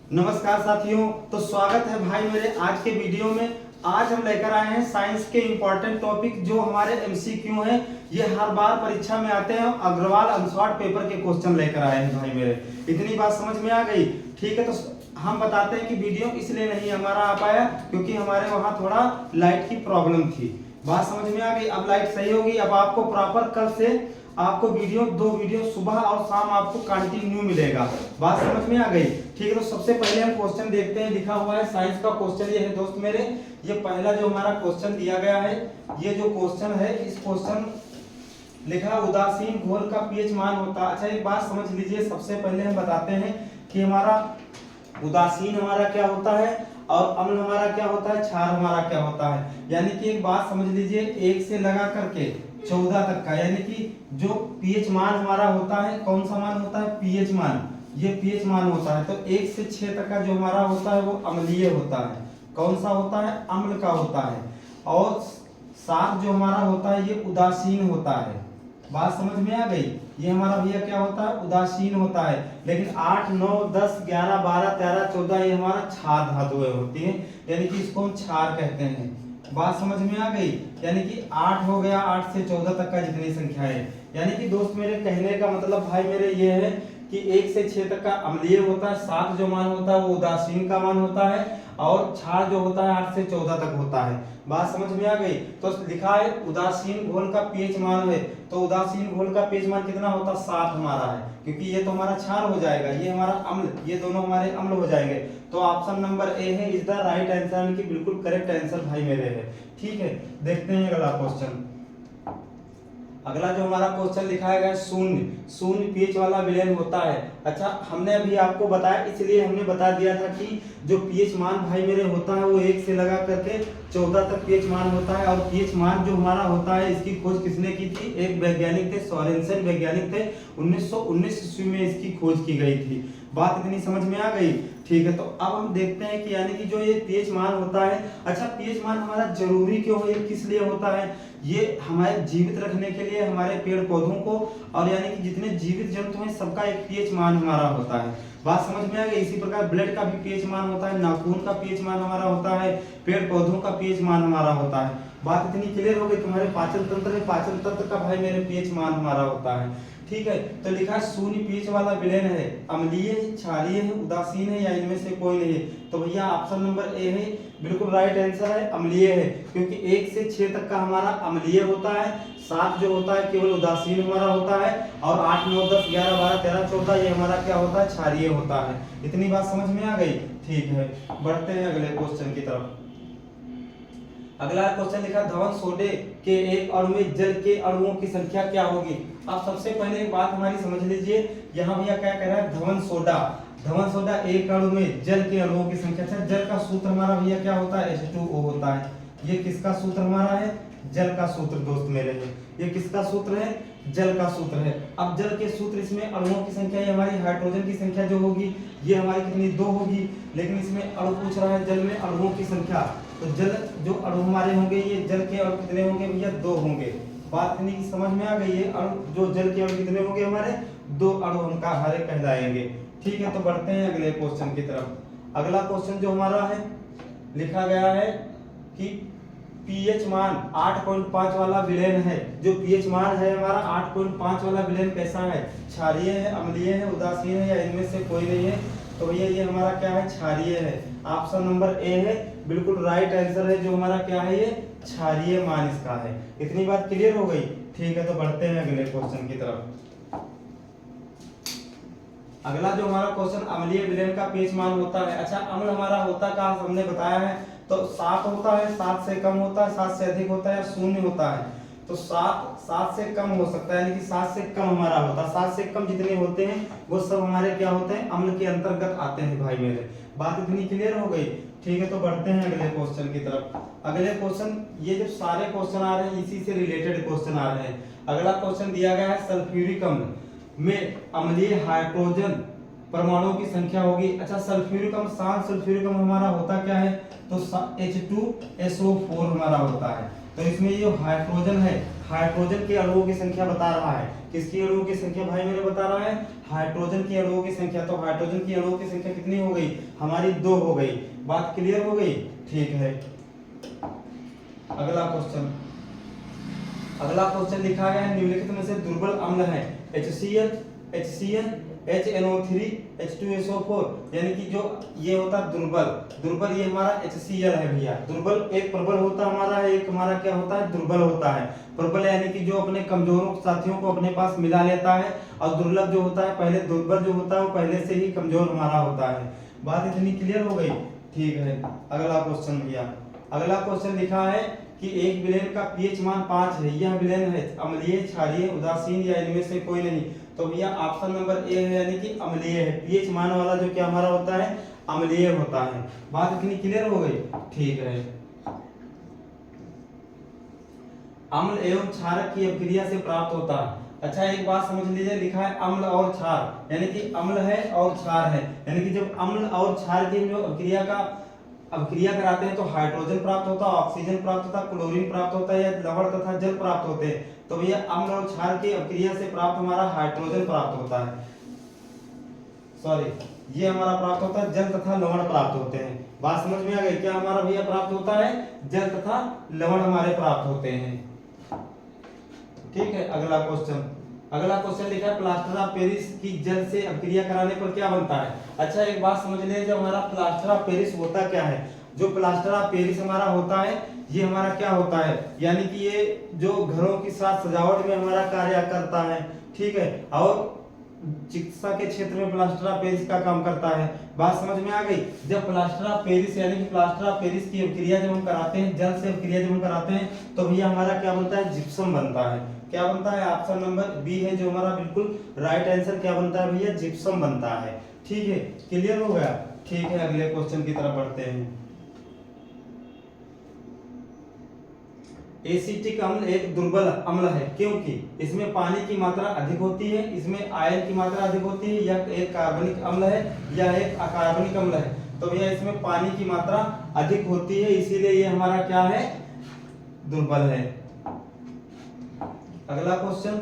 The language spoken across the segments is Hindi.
नमस्कार साथियों, तो स्वागत है भाई मेरे आज के वीडियो में। आज हम लेकर आए हैं साइंस के इंपॉर्टेंट टॉपिक जो हमारे एमसीक्यू हैं। ये हर बार परीक्षा में आते हैं। अग्रवाल अनसॉर्ट पेपर के क्वेश्चन लेकर आए हैं भाई मेरे। इतनी बात समझ में आ गई? ठीक है, तो हम बताते हैं कि वीडियो इसलिए नहीं हमारा आ पाया क्योंकि हमारे वहाँ थोड़ा लाइट की प्रॉब्लम थी। बात समझ में आ गई? अब लाइट सही होगी। अब आपको प्रॉपर कल से आपको दो वीडियो सुबह और शाम आपको कंटिन्यू मिलेगा। बात समझ में आ गई? ठीक है, तो सबसे पहले हम क्वेश्चन देखते हैं। लिखा हुआ है साइंस का क्वेश्चन ये है दोस्त मेरे। ये पहला जो हमारा क्वेश्चन दिया गया है, ये जो क्वेश्चन है, इस क्वेश्चन लिखा उदासीन घोल का पीएच मान होता है। अच्छा एक बात समझ लीजिए, सबसे पहले हम बताते हैं कि हमारा उदासीन हमारा क्या होता है और अम्ल हमारा क्या होता है, क्षार हमारा क्या होता है। यानी कि एक बात समझ लीजिए, 1 से लगा करके 14 तक का, यानी कि जो पीएच मान हमारा होता है, कौन सा मान होता है, पीएच मान। ये पीएच मान होता है। तो 1 से 6 तक का जो हमारा होता है वो अम्लीय होता है। कौन सा होता है, अम्ल का होता है। और 7 जो हमारा होता है ये उदासीन होता है। बात समझ में आ गई? ये हमारा भैया क्या होता है, उदासीन होता है। लेकिन 8, 9, 10, 11, 12, 13, 14 ये हमारा क्षार धातुएं होती हैं, यानी कि इसको हम क्षार कहते हैं। बात समझ में आ गई? यानी कि 8 हो गया, 8 से 14 तक का जितनी संख्या है। यानी कि दोस्त मेरे कहने का मतलब भाई मेरे ये है कि 1 से 6 तक का अम्लीय होता है, 7 जो मान होता है वो उदासीन का मान होता है, और क्षार जो होता है 8 से 14 तक होता है। बात समझ में आ गई? तो लिखा है उदासीन घोल का पीएच मान है, तो उदासीन घोल का पीएच मान कितना होता है, 7 हमारा है, क्योंकि ये तो हमारा क्षार हो जाएगा, ये हमारा अम्ल, ये दोनों हमारे अम्ल हो जाएंगे। तो ऑप्शन नंबर ए है इज द राइट आंसर, यानी कि बिल्कुल करेक्ट आंसर भाई मेरे है। ठीक है, देखते हैं अगला क्वेश्चन। अगला जो हमारा क्वेश्चन लिखा है शून्य पीएच वाला विलयन होता है। अच्छा हमने अभी आपको बताया, इसलिए हमने बता दिया था कि जो पीएच मान भाई मेरे होता है वो 1 से लगा करके 14 तक पीएच मान होता है। और पीएच मान जो हमारा होता है इसकी खोज किसने की थी, एक वैज्ञानिक थे, सोरेनसन वैज्ञानिक थे। 1919 ईस्वी में इसकी खोज की गई थी। बात इतनी समझ में आ गई? ठीक है, तो अब हम देखते हैं कि यानी कि जो ये पीएच मान होता है, अच्छा पीएच मान हमारा जरूरी क्यों है, किस लिए होता है? ये हमारे जीवित रखने के लिए, हमारे पेड़ पौधों को, और यानी कि जितने जीवित जंतु हैं सबका एक पीएच मान हमारा होता है। बात समझ में आ गई? इसी प्रकार ब्लड का भी पीएच मान होता है, नाखून का पीएच मान हमारा होता है, पेड़ पौधों का पीएच मान हमारा होता है। बात इतनी क्लियर हो गई? तुम्हारे पाचन तंत्र है, पाचन तंत्र का भाई मेरे पीएच मान हमारा होता है। ठीक है, तो लिखा है शून्य पीएच वाला विलयन है, अम्लीय है, क्षारीय है, उदासीन है, या इनमें से कोई नहीं है। तो भैया ऑप्शन नंबर ए है बिल्कुल राइट आंसर है, अम्लीय है, क्योंकि 1 से 6 तक का हमारा अम्लीय होता है, 7 जो होता है केवल उदासीन हमारा होता है, और 8, 9, 10, 11, 12, 13, 14 ये हमारा क्या होता है, क्षारीय होता है। इतनी बात समझ में आ गई? ठीक है, बढ़ते हैं अगले क्वेश्चन की तरफ। अगला क्वेश्चन लिखा धवन सोडे के एक अणु में जल के अणुओं की संख्या क्या होगी। अब सबसे पहले एक बात हमारी समझ लीजिए, यहाँ भैया क्या कह रहा है, धवन सोडा एक अणु में जल के अणुओं की संख्या। अच्छा जल का सूत्र हमारा भैया क्या होता है, H2O होता है। ये किसका सूत्र हमारा है, जल का सूत्र दोस्त मेरे है। ये किसका सूत्र है, जल का सूत्र है। अब जल के सूत्र, इसमें अणुओं की संख्या, ये हमारी हाइड्रोजन की संख्या जो होगी ये हमारी कितनी, 2 होगी। लेकिन इसमें अणु पूछ रहा है जल में अणुओं की संख्या, तो जल जो अणु हमारे होंगे, ये जल के अणु कितने होंगे भैया, 2 होंगे। बात इतनी समझ में आ गई है? अणु जो जल के अणु कितने होंगे हमारे, 2 अणु हमका हमारे कहलाएंगे। ठीक है, तो बढ़ते हैं अगले क्वेश्चन की तरफ। अगला क्वेश्चन जो हमारा है, लिखा गया है कि पीएच मान 8.5 वाला विलयन है। जो पीएच मान है हमारा 8.5 वाला विलयन कैसा है, क्षारीय है, अम्लीय है, उदासीन है, या इनमें से कोई नहीं है। तो भैया ये हमारा क्या है, क्षारीय है। ऑप्शन नंबर ए है बिल्कुल राइट आंसर है, जो हमारा क्या है, ये क्षारीय मान इसका है। इतनी बात क्लियर हो गई? ठीक है, तो बढ़ते हैं अगले क्वेश्चन की तरफ। अगला जो हमारा क्वेश्चन अम्लीय विलयन का पीएच मान होता है। अच्छा अम्ल हमारा होता का हमने बताया है, तो 7 होता है, 7 से कम होता है, 7 से अधिक होता है, या 0 होता है। तो 7 से कम हो सकता है, यानी कि 7 से कम हमारा होता है। 7 से कम जितने होते हैं वो सब हमारे क्या होते हैं, अम्ल के अंतर्गत आते हैं भाई मेरे। बात इतनी क्लियर हो गई? ठीक है, तो बढ़ते हैं अगले क्वेश्चन की तरफ। अगले क्वेश्चन, ये जो सारे क्वेश्चन आ रहे हैं इसी से रिलेटेड क्वेश्चन आ रहे हैं। अगला क्वेश्चन दिया गया है सल्फ्यूरिक अम्ल में अम्लीय हाइड्रोजन परमाणुओं की संख्या होगी। अच्छा, सल्फ्यूरिक अम्ल, शांत सल्फ्यूरिक अम्ल हमारा होता क्या है, तो H2SO4 हमारा होता है। तो इसमें ये हाइड्रोजन है, हाइड्रोजन के अणुओं की संख्या बता रहा है। किसकी अणुओं की संख्या भाई मेरे बता रहा है, हाइड्रोजन की अणुओं की संख्या। तो हाइड्रोजन की अणुओं की संख्या कितनी हो गई हमारी, 2 हो गई। बात क्लियर हो गई, ठीक है। अगला क्वेश्चन, अगला क्वेश्चन लिखा गया है निम्नलिखित में से दुर्बल अम्ल है HCl, HNO3, H2SO4, यानी कि जो ये होता है दुर्बल ये हमारा HCl है भैया। दुर्बल एक प्रबल होता हमारा है, एक हमारा क्या होता है, दुर्बल होता है। प्रबल यानी कि जो अपने कमजोरों साथियों को अपने पास मिला लेता है, और दुर्लभ जो होता है, पहले दुर्बल जो होता है वो पहले से ही कमजोर हमारा होता है। बात इतनी क्लियर हो गई, ठीक है। अगला क्वेश्चन भैया, अगला क्वेश्चन लिखा है कि एक विलेन का पीएच मान 5 है, यह विलेन है अम्लीय, क्षारीय, उदासीन या इनमें से कोई नहीं। तो भैया ऑप्शन नंबर ए है, यानी कि अम्लीय है। पीएच मान वाला जो क्या हमारा होता है, अम्लीय होता है। बात इतनी क्लियर हो गई, ठीक है। अम्ल एवं क्षारक की अभिक्रिया से प्राप्त होता है। अच्छा, एक बात समझ लीजिए, लिखा है अम्ल और क्षार, यानी कि अम्ल है और क्षार है, यानी कि जब अम्ल और क्षार की जो अभिक्रिया कराते हैं तो हाइड्रोजन प्राप्त होता है, ऑक्सीजन प्राप्त होता है, क्लोरीन प्राप्त होता है, या लवण तथा जल प्राप्त होते हैं। तो भैया अम्ल और क्षार की अभिक्रिया से प्राप्त हमारा हाइड्रोजन प्राप्त होता है, सॉरी ये हमारा प्राप्त होता है, जल तथा लवण प्राप्त होते हैं। बात समझ में आ गई, क्या हमारा भैया प्राप्त होता है, जल तथा लवण हमारे प्राप्त होते हैं, ठीक है। अगला क्वेश्चन, अगला क्वेश्चन लिखा है प्लास्टर ऑफ पेरिस की जल से अभिक्रिया कराने पर क्या बनता है। अच्छा, एक बात समझ लें, जब हमारा प्लास्टर ऑफ पेरिस होता क्या है, जो प्लास्टर ऑफ पेरिस हमारा होता है ये हमारा क्या होता है, यानी कि ये जो घरों की साथ सजावट में हमारा कार्य करता है, ठीक है, और चिकित्सा के क्षेत्र में प्लास्टर ऑफ पेरिस का काम करता है। बात समझ में आ गई। जब प्लास्टर ऑफ पेरिस यानी कि प्लास्टर ऑफ पेरिस की अभिक्रिया जब हम कराते हैं, जल से अभिक्रिया जब हम कराते हैं, तो भैया हमारा क्या बनता है, जिप्सम बनता है। क्या बनता है, ऑप्शन नंबर बी है जो हमारा बिल्कुल राइट आंसर। क्या बनता है भैया, जिप्सम बनता है, ठीक है। क्लियर हो गया, ठीक है। अगले क्वेश्चन की तरफ बढ़ते हैं। एसिटिक अम्ल एक दुर्बल अम्ल है क्योंकि इसमें पानी की मात्रा अधिक होती है, इसमें आयरन की मात्रा अधिक होती है, यह एक कार्बनिक अम्ल है या एक अकार्बनिक अम्ल है। तो भैया इसमें पानी की मात्रा अधिक होती है, इसीलिए ये हमारा क्या है, दुर्बल है। अगला क्वेश्चन,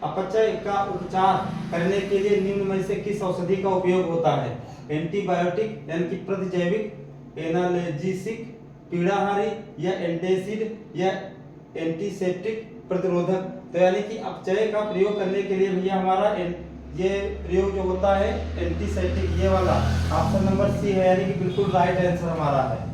अपचय का उपचार करने के लिए निम्न में से किस औषधि का उपयोग होता है। एंटीबायोटिक यानी कि प्रतिजैविक, एनाल्जेसिक, पीड़ाहारी, या एंटासिड या एंटीसेप्टिक, प्रतिरोधक। तो यानी कि अपचय का प्रयोग करने के लिए भैया हमारा ये प्रयोग जो होता है एंटीसेप्टिक, ये वाला ऑप्शन नंबर सी है, यानी कि बिल्कुल राइट आंसर हमारा है।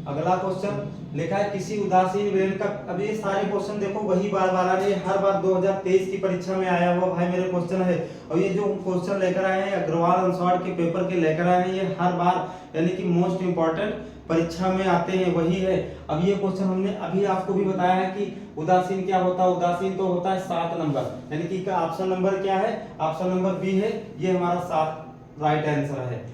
अगला क्वेश्चन लिखा है किसी उदासीन विलेन का, अब ये सारे क्वेश्चन देखो वही बार बार आ रहे हैं, हर बार 2023 की परीक्षा में आया हुआ भाई मेरे क्वेश्चन है। और ये जो क्वेश्चन लेकर आए हैं अग्रवाल अंसवाड़ के पेपर के लेकर आए हैं, ये हर बार यानी कि मोस्ट इंपॉर्टेंट परीक्षा में आते हैं, वही है। अब ये क्वेश्चन हमने अभी आपको भी बताया है कि उदासीन क्या होता है, उदासीन तो होता है 7 नंबर, यानी कि ऑप्शन नंबर क्या है, ऑप्शन नंबर बी है, ये हमारा 7 राइट आंसर है।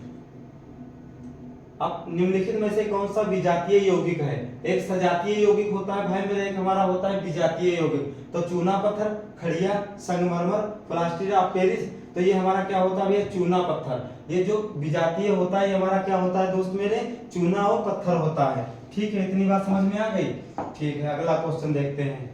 अब निम्नलिखित में से कौन सा विजातीय यौगिक है। एक सजातीय यौगिक होता है भाई मेरा, एक हमारा होता है विजातीय यौगिक। तो चूना पत्थर, खड़िया, संगमरमर, प्लास्टर ऑफ पेरिस, तो ये हमारा क्या होता है भैया, चूना पत्थर। ये जो विजातीय होता है ये हमारा क्या होता है दोस्त मेरे, चूना और पत्थर होता है, ठीक है। इतनी बात समझ में आ गई, ठीक है। अगला क्वेश्चन देखते हैं,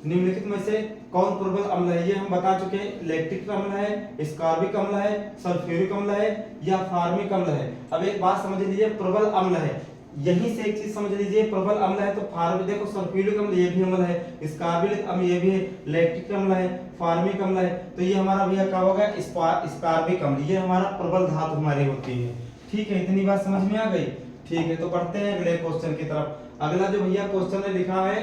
निम्नलिखित में से कौन प्रबल अम्ल है। ये हम बता चुके हैं, लैक्टिक अम्ल है, स्कार्बिक अम्ल है, सल्फ्यूरिक अम्ल है, या फार्मिक अम्ल है। अब एक बात समझ लीजिए, प्रबल अम्ल है, यहीं से एक चीज समझ लीजिए, प्रबल अम्ल है तो फार्मिक, देखो सल्फ्यूरिक अम्ल ये भी अम्ल है, स्कार्बिक अम्ल ये भी है, लैक्टिक अम्ल है, फार्मिक अम्ल है, तो ये हमारा भैया क्या होगा, स्कार्बिक अम्ल, ये हमारा प्रबल धातु हमारी होती है, ठीक है। इतनी बात समझ में आ गई, ठीक है। तो बढ़ते हैं अगले क्वेश्चन की तरफ। अगला जो भैया क्वेश्चन है लिखा है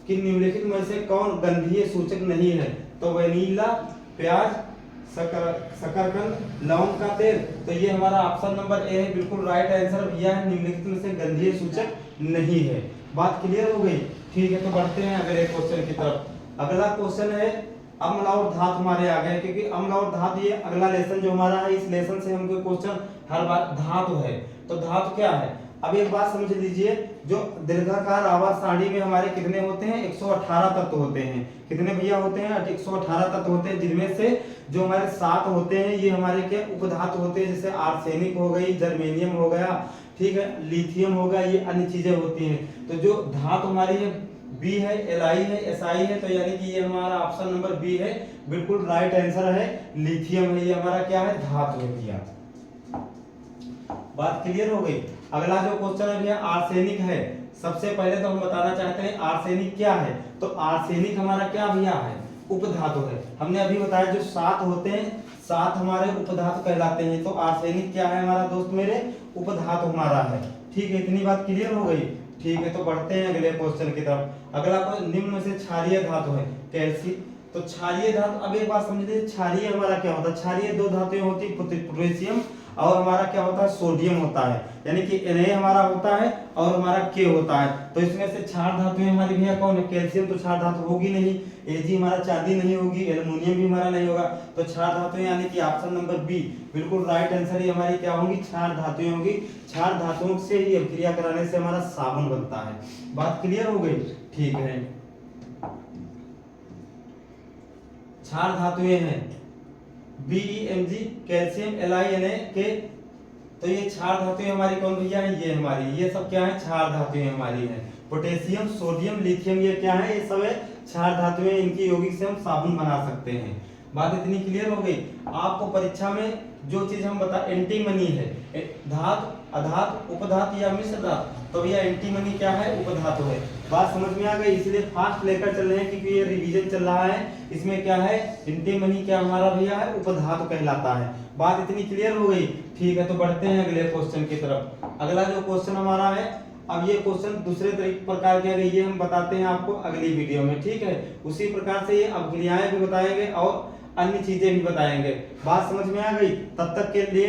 कि निम्नलिखित में से कौन गंधीय सूचक नहीं है। तो वैनिला, प्याज, शकरकंद, लौंग का तेल, तो ये हमारा ऑप्शन नंबर ए है, बिल्कुल राइट आंसर भैया है, निम्नलिखित में से गंधीय सूचक नहीं है। बात क्लियर हो गई, ठीक है। तो बढ़ते हैं अगले क्वेश्चन की तरफ। अगला क्वेश्चन है अम्ल और धातु हमारे आ गए, क्योंकि अम्ल और धातु ये अगला लेसन जो हमारा है, इस लेसन से हमको क्वेश्चन हर बार धातु है। तो धातु क्या है, अब एक बात समझ लीजिए, जो दीर्घाकार आवर्त सारणी में हमारे कितने होते हैं, 118 तत्व होते हैं। कितने भैया होते हैं, 118 तत्व होते हैं, जिनमें से जो हमारे 7 होते हैं ये हमारे क्या उपधातु होते हैं, जैसे आर्सेनिक हो गई, जर्मेनियम हो गया, ठीक है, लिथियम हो गया, ये अन्य चीजें होती हैं। तो जो धातु हमारी है बी है, एल है, एसआई है, तो यानी कि ये हमारा ऑप्शन नंबर बी है, बिल्कुल राइट आंसर है, लिथियम है, ये हमारा क्या है, धातु है भैया। बात क्लियर हो गई। अगला जो क्वेश्चन है भैया आर्सेनिक है। सबसे पहले तो हम बताना चाहते हैं आर्सेनिक क्या है। तो आर्सेनिक हमारा क्या भैया है, उपधातु है। हमने अभी बताया जो 7 होते हैं, 7 हमारे उपधातु कहलाते हैं। तो आर्सेनिक क्या है हमारा दोस्त मेरे, उपधातु हमारा है। ठीक है, इतनी बात क्लियर हो गई। ठीक है, तो बढ़ते हैं अगले क्वेश्चन की तरफ। अगला क्वेश्चन, निम्न में से क्षारीय धातु है कैल्शियम। तो क्षारीय धातु, अब एक बात समझ लीजिए, क्षारीय हमारा क्या होता है, क्षारीय 2 धातुएं होती है, पोटेशियम और हमारा क्या होता है, सोडियम होता है। यानी कि Na हमारा होता है और हमारा K होता है। तो इसमें से क्षार धातुएं हमारी भैया कौन है, कैल्शियम तो क्षार धातु होगी नहीं, Ag हमारा चांदी नहीं होगी, एल्युमिनियम भी हमारा नहीं होगा। तो क्षार धातुएं यानी कि ऑप्शन नंबर बी बिल्कुल राइट आंसर ही हमारी क्या होंगी, क्षार धातुएं होंगी। क्षार धातुओं से ही अभिक्रिया कराने से हमारा साबुन बनता है। बात क्लियर हो गई। ठीक है, क्षार धातुएं हैं BeMg, calcium, Li, Na, K। तो ये क्षार धातुएं हमारी कौन भैया है, ये हमारी, ये सब क्या है, क्षार धातुएं हमारी हैं। पोटेशियम, सोडियम, लिथियम, ये क्या है, ये सब है क्षार धातुएं। इनकी यौगिक से हम साबुन बना सकते हैं। बात इतनी क्लियर हो गई। आपको परीक्षा में जो चीज हम बता, एंटीमनी है, धातु, अधातु, उपधातु या मिश्र धातु। तो भैया एंटीमनी क्या है, उपधातु है। बात समझ में आ गई, इसलिए फास्ट लेकर चल रहे हैं क्योंकि ये रिवीजन चल रहा है। इसमें क्या है, एंटीमनी क्या हमारा भैया है, उपधातु कहलाता है। बात इतनी क्लियर हो गई। ठीक है, तो बढ़ते हैं अगले क्वेश्चन की तरफ। अगला जो क्वेश्चन हमारा है, अब ये क्वेश्चन दूसरे प्रकार के ये हम बताते हैं आपको अगली वीडियो में। ठीक है, उसी प्रकार से ये अभिक्रियाएं भी बताएंगे और अन्य चीजें भी बताएंगे। बात समझ में आ गई। तब तक के लिए